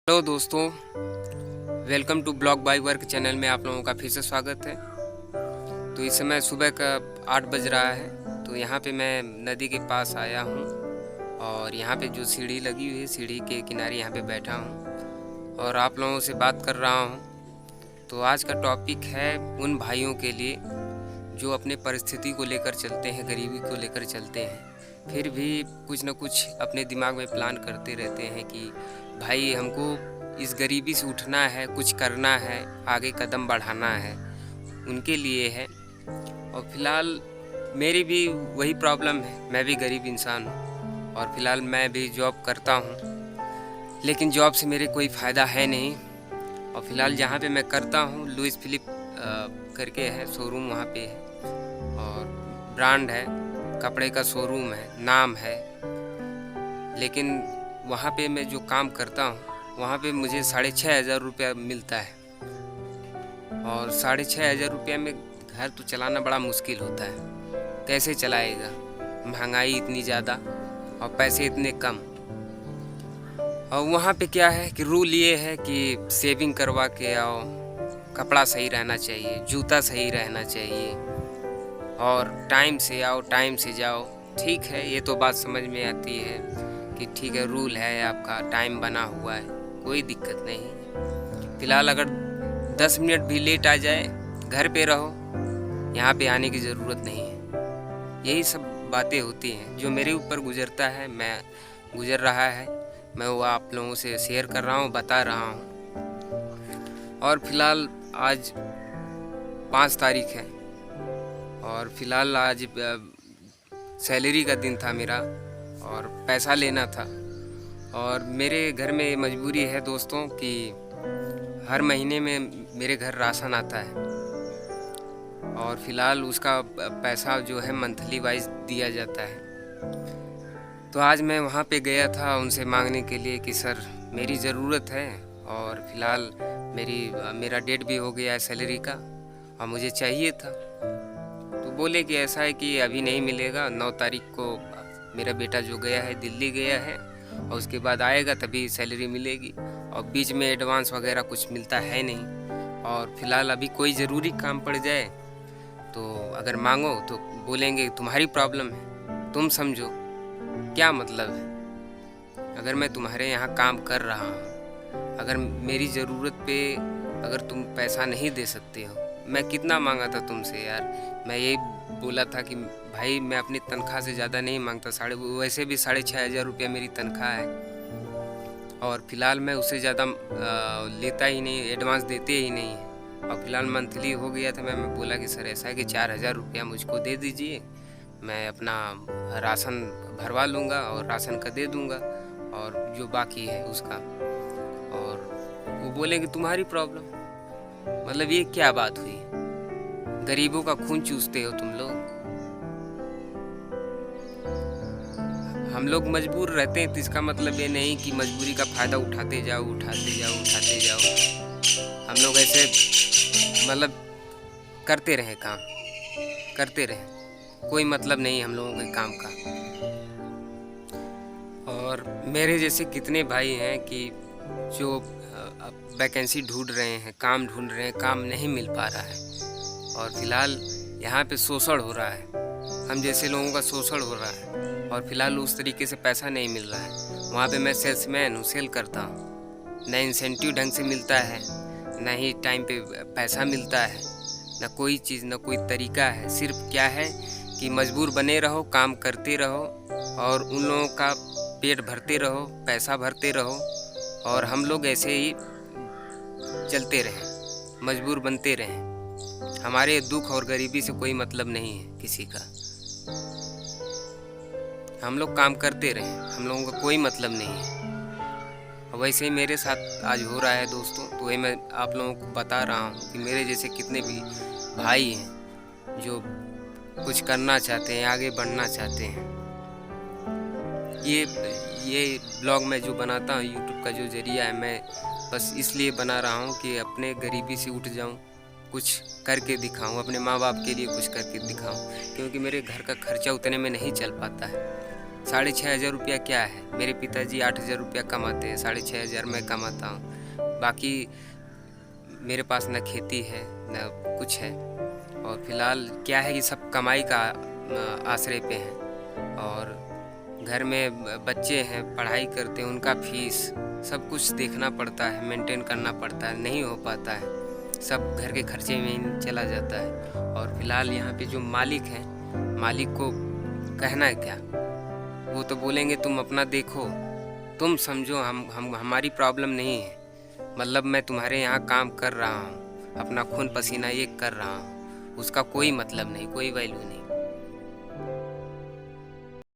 Hello दोस्तों, welcome to blog by work channel में आप लोगों का फिर से स्वागत है। तो इस समय सुबह का 8 बज रहा है। तो यहाँ पे मैं नदी के पास आया हूँ और यहाँ पे जो सीढ़ी लगी हुई है, सीढ़ी के किनारे यहाँ पे बैठा हूँ और आप लोगों से बात कर रहा हूँ। तो आज का टॉपिक है उन भाइयों के लिए जो अपने परिस्थिति को लेकर चलते हैं, गरीबी को लेकर चलते हैं, फिर भी कुछ न कुछ अपने दिमाग में प्लान करते रहते हैं कि भाई हमको इस गरीबी से उठना है, कुछ करना है, आगे कदम बढ़ाना है, उनके लिए है। और फिलहाल मेरी भी वही प्रॉब्लम है, मैं भी गरीब इंसान हूँ और फिलहाल मैं भी जॉब करता हूँ, लेकिन जॉब से मेरे कोई फ़ायदा है नहीं। और फिलहाल जहाँ पे मैं करता हूँ लुइस फिलिप करके है शोरूम, वहाँ पे है और ब्रांड है, कपड़े का शोरूम है, नाम है। लेकिन वहाँ पे मैं जो काम करता हूँ वहाँ पे मुझे 6,500 रुपया मिलता है और 6,500 रुपया में घर तो चलाना बड़ा मुश्किल होता है। कैसे चलाएगा, महंगाई इतनी ज़्यादा और पैसे इतने कम। और वहाँ पे क्या है कि रूल ये है कि सेविंग करवा के आओ, कपड़ा सही रहना चाहिए, जूता सही रहना चाहिए और टाइम से आओ, टाइम से जाओ। ठीक है, ये तो बात समझ में आती है कि ठीक है, रूल है आपका, टाइम बना हुआ है, कोई दिक्कत नहीं। फिलहाल अगर 10 मिनट भी लेट आ जाए, घर पे रहो, यहाँ पे आने की ज़रूरत नहीं है। यही सब बातें होती हैं जो मेरे ऊपर गुजरता है, मैं गुजर रहा है, मैं वो आप लोगों से शेयर कर रहा हूँ, बता रहा हूँ। और फिलहाल आज 5 तारीख है और फिलहाल आज सैलरी का दिन था मेरा और पैसा लेना था। और मेरे घर में मजबूरी है दोस्तों कि हर महीने में मेरे घर राशन आता है और फिलहाल उसका पैसा जो है मंथली वाइज दिया जाता है। तो आज मैं वहाँ पे गया था उनसे मांगने के लिए कि सर मेरी ज़रूरत है और फिलहाल मेरा डेट भी हो गया है सैलरी का और मुझे चाहिए था। तो बोले कि ऐसा है कि अभी नहीं मिलेगा, 9 तारीख को मेरा बेटा जो गया है दिल्ली गया है और उसके बाद आएगा तभी सैलरी मिलेगी और बीच में एडवांस वगैरह कुछ मिलता है नहीं। और फिलहाल अभी कोई ज़रूरी काम पड़ जाए तो अगर मांगो तो बोलेंगे तुम्हारी प्रॉब्लम है, तुम समझो। क्या मतलब है? अगर मैं तुम्हारे यहाँ काम कर रहा हूँ, अगर मेरी ज़रूरत पे अगर तुम पैसा नहीं दे सकते हो, मैं कितना मांगा था तुमसे यार। मैं यही बोला था कि भाई मैं अपनी तनख्वाह से ज़्यादा नहीं मांगता, वैसे भी 6,500 रुपया मेरी तनख्वाह है और फिलहाल मैं उससे ज़्यादा लेता ही नहीं, एडवांस देते ही नहीं है। और फिलहाल मंथली हो गया था, मैं बोला कि सर ऐसा है कि 4,000 रुपया मुझको दे दीजिए, मैं अपना राशन भरवा लूँगा और राशन का दे दूँगा और जो बाकी है उसका। और वो बोले कि तुम्हारी प्रॉब्लम। मतलब ये क्या बात हुई? गरीबों का खून चूसते हो तुम लोग। हम लोग मजबूर रहते हैं तो इसका मतलब ये नहीं कि मजबूरी का फ़ायदा उठाते जाओ, उठाते जाओ, उठाते जाओ। हम लोग ऐसे मतलब करते रहे काम, करते रहे, कोई मतलब नहीं हम लोगों के काम का। और मेरे जैसे कितने भाई हैं कि जो वैकेंसी ढूंढ रहे हैं, काम ढूंढ रहे हैं, काम नहीं मिल पा रहा है और फिलहाल यहाँ पे शोषण हो रहा है, हम जैसे लोगों का शोषण हो रहा है और फिलहाल उस तरीके से पैसा नहीं मिल रहा है। वहाँ पे मैं सेल्समैन हूँ, सेल करता हूँ, ना इंसेंटिव ढंग से मिलता है, ना ही टाइम पे पैसा मिलता है, ना कोई चीज़, ना कोई तरीका है। सिर्फ क्या है कि मजबूर बने रहो, काम करते रहो और उन लोगों का पेट भरते रहो, पैसा भरते रहो और हम लोग ऐसे ही चलते रहें, मजबूर बनते रहें। हमारे दुख और गरीबी से कोई मतलब नहीं है किसी का। हम लोग काम करते रहें, हम लोगों का कोई मतलब नहीं है। वैसे ही मेरे साथ आज हो रहा है दोस्तों, तो वही मैं आप लोगों को बता रहा हूँ कि मेरे जैसे कितने भी भाई हैं जो कुछ करना चाहते हैं, आगे बढ़ना चाहते हैं। ये ब्लॉग मैं जो बनाता हूँ, यूट्यूब का जो ज़रिया है, मैं बस इसलिए बना रहा हूँ कि अपने गरीबी से उठ जाऊँ, कुछ करके दिखाऊँ, अपने माँ बाप के लिए कुछ करके दिखाऊँ, क्योंकि मेरे घर का खर्चा उतने में नहीं चल पाता है। 6,500 रुपया क्या है? मेरे पिताजी 8,000 रुपया कमाते हैं, 6,500 मैं कमाता हूँ। बाकी मेरे पास न खेती है न कुछ है, और फिलहाल क्या है कि सब कमाई का आश्रय पे हैं, और घर में बच्चे हैं, पढ़ाई करते हैं, उनका फीस सब कुछ देखना पड़ता है, मेंटेन करना पड़ता है, नहीं हो पाता है, सब घर के खर्चे में ही चला जाता है। और फिलहाल यहाँ पे जो मालिक हैं, मालिक को कहना है क्या? वो तो बोलेंगे तुम अपना देखो, तुम समझो, हम हमारी प्रॉब्लम नहीं है, मतलब मैं तुम्हारे यहाँ काम कर रहा हूँ, अपना खून पसीना एक कर रहा हूँ, उसका कोई मतलब नहीं, कोई वैल्यू नहीं।